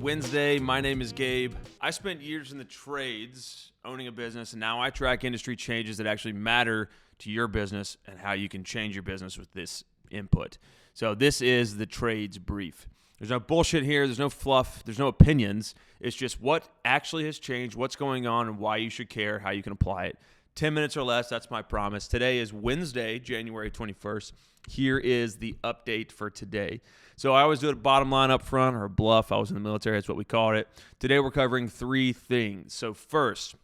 Wednesday. My name is Gabe. I spent years in the trades owning a business, and now I track industry changes that actually matter to your business and how you can change your business with this input. So this is the trades brief. There's no bullshit here. There's no fluff. There's no opinions. It's just what actually has changed, what's going on, and why you should care, how you can apply it. 10 minutes or less, that's my promise. Today is Wednesday, January 21st. Here is the update for today. So I always do a bottom line up front, or a bluff. I was in the military. That's what we called it. Today we're covering three things. So first,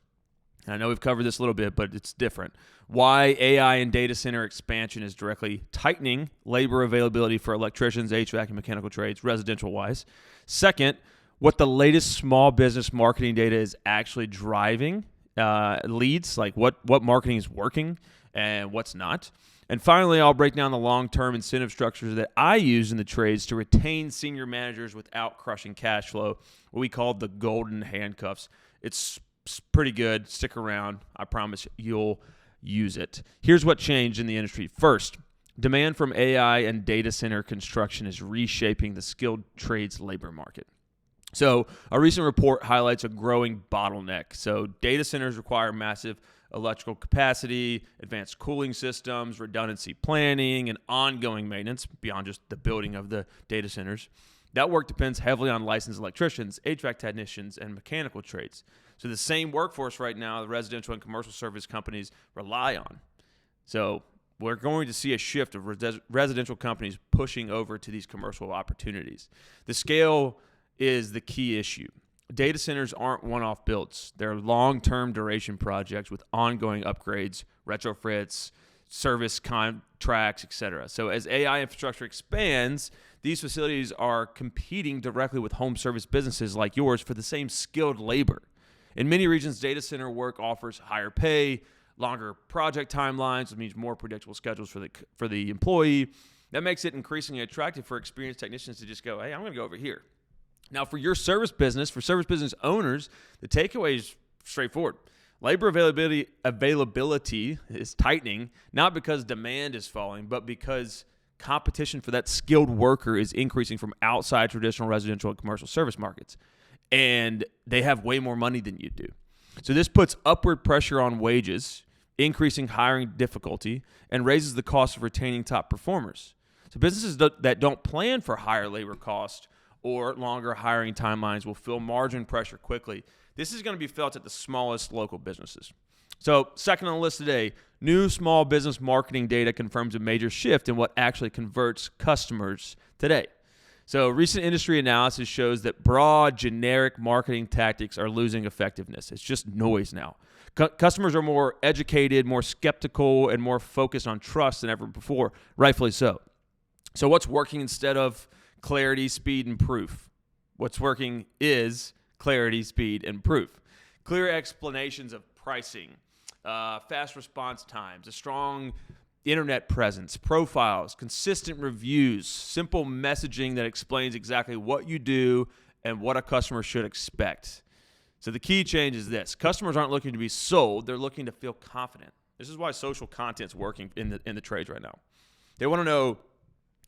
and I know we've covered this a little bit, but it's different. Why AI and data center expansion is directly tightening labor availability for electricians, HVAC, and mechanical trades, residential-wise. Second, what the latest small business marketing data is actually driving leads, like what marketing is working and what's not. And finally, I'll break down the long-term incentive structures that I use in the trades to retain senior managers without crushing cash flow, what we call the golden handcuffs. It's pretty good. Stick around. I promise you'll use it. Here's what changed in the industry. First, demand from AI and data center construction is reshaping the skilled trades labor market. So a recent report highlights a growing bottleneck. So data centers require massive electrical capacity, advanced cooling systems, redundancy planning, and ongoing maintenance beyond just the building of the data centers. That work depends heavily on licensed electricians, HVAC technicians, and mechanical trades. So the same workforce right now the residential and commercial service companies rely on. So we're going to see a shift of residential companies pushing over to these commercial opportunities. The scale is the key issue. Data centers aren't one-off builds. They're long-term duration projects with ongoing upgrades, retrofits, service contracts, etc. So as AI infrastructure expands, these facilities are competing directly with home service businesses like yours for the same skilled labor. In many regions, data center work offers higher pay, longer project timelines, which means more predictable schedules for the employee. That makes it increasingly attractive for experienced technicians to just go, hey, I'm going to go over here. Now, for your service business, for service business owners, the takeaway is straightforward. Labor availability is tightening, not because demand is falling, but because competition for that skilled worker is increasing from outside traditional residential and commercial service markets. And they have way more money than you do. So this puts upward pressure on wages, increasing hiring difficulty, and raises the cost of retaining top performers. So businesses that don't plan for higher labor costs or longer hiring timelines will feel margin pressure quickly. This is going to be felt at the smallest local businesses. So second on the list today, new small business marketing data confirms a major shift in what actually converts customers today. So recent industry analysis shows that broad, generic marketing tactics are losing effectiveness. It's just noise now. Customers are more educated, more skeptical, and more focused on trust than ever before, rightfully so. So what's working instead of clarity, speed, and proof? What's working is clarity, speed, and proof. Clear explanations of pricing, fast response times, a strong internet presence, profiles, consistent reviews, simple messaging that explains exactly what you do and what a customer should expect. So the key change is this. Customers aren't looking to be sold. They're looking to feel confident. This is why social content's working in the trades right now. They want to know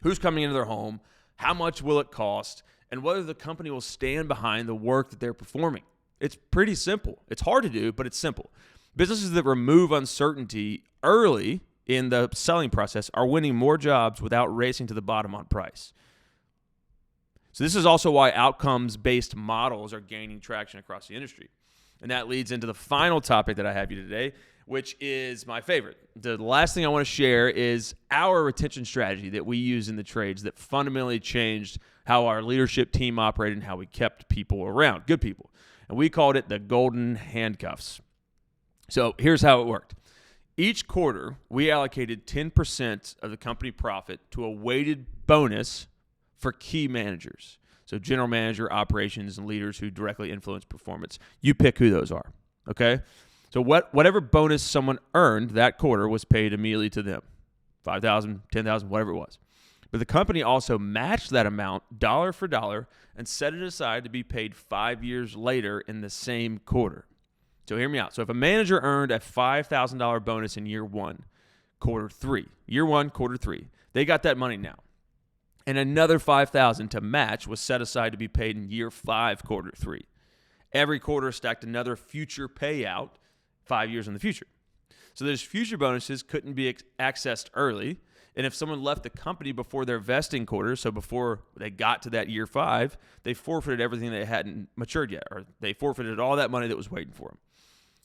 who's coming into their home, how much will it cost, and whether the company will stand behind the work that they're performing. It's pretty simple. It's hard to do, but it's simple. Businesses that remove uncertainty early in the selling process are winning more jobs without racing to the bottom on price. So this is also why outcomes-based models are gaining traction across the industry. And that leads into the final topic that I have you today, which is my favorite. The last thing I want to share is our retention strategy that we use in the trades that fundamentally changed how our leadership team operated and how we kept people around, good people. And we called it the golden handcuffs. So here's how it worked. Each quarter, we allocated 10% of the company profit to a weighted bonus for key managers. So general manager, operations, and leaders who directly influence performance. You pick who those are, okay? So whatever bonus someone earned that quarter was paid immediately to them, $5,000, $10,000, whatever it was. But the company also matched that amount dollar for dollar and set it aside to be paid 5 years later in the same quarter. So hear me out. So if a manager earned a $5,000 bonus in year one, quarter three, they got that money now. and another $5,000 to match was set aside to be paid in year 5, quarter 3. Every quarter stacked another future payout 5 years in the future. So those future bonuses couldn't be accessed early. And if someone left the company before their vesting quarter, so before they got to that year 5, they forfeited everything that hadn't matured yet, or they forfeited all that money that was waiting for them.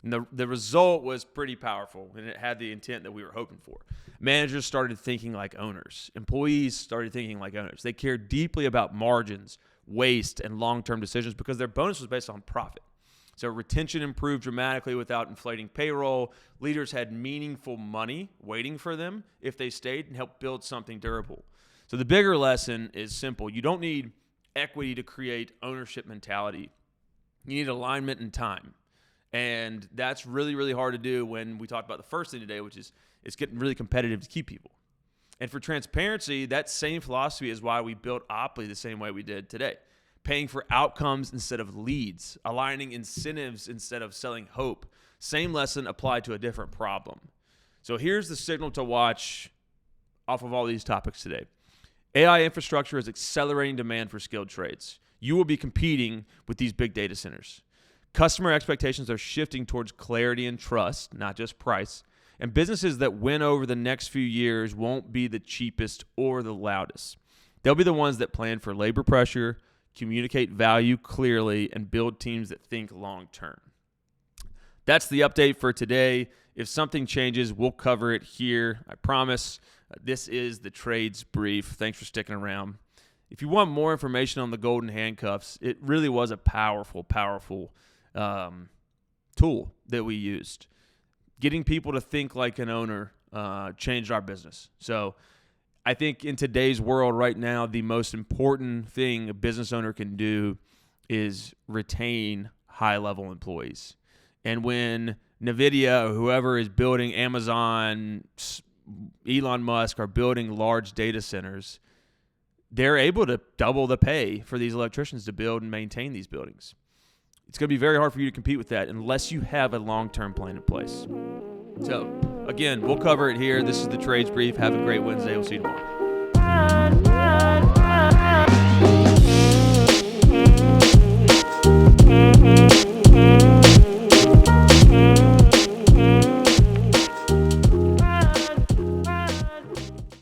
And the result was pretty powerful, and it had the intent that we were hoping for. Managers started thinking like owners. Employees started thinking like owners. They cared deeply about margins, waste, and long-term decisions because their bonus was based on profit. So retention improved dramatically without inflating payroll. Leaders had meaningful money waiting for them if they stayed and helped build something durable. So the bigger lesson is simple. You don't need equity to create ownership mentality. You need alignment and time. And that's really, really hard to do when we talked about the first thing today, which is it's getting really competitive to keep people. And for transparency, that same philosophy is why we built Opley the same way we did today. Paying for outcomes instead of leads, aligning incentives instead of selling hope. Same lesson applied to a different problem. So here's the signal to watch off of all these topics today. AI infrastructure is accelerating demand for skilled trades. You will be competing with these big data centers. Customer expectations are shifting towards clarity and trust, not just price. And businesses that win over the next few years won't be the cheapest or the loudest. They'll be the ones that plan for labor pressure, communicate value clearly, and build teams that think long-term. That's the update for today. If something changes, we'll cover it here. I promise. This is the Trades Brief. Thanks for sticking around. If you want more information on the golden handcuffs, it really was a powerful tool that we used. Getting people to think like an owner changed our business. So I think in today's world right now, the most important thing a business owner can do is retain high-level employees. And when NVIDIA or whoever is building, Amazon, Elon Musk are building large data centers, they're able to double the pay for these electricians to build and maintain these buildings. It's going to be very hard for you to compete with that unless you have a long-term plan in place. So, again, we'll cover it here. This is the Trades Brief. Have a great Wednesday. We'll see you tomorrow.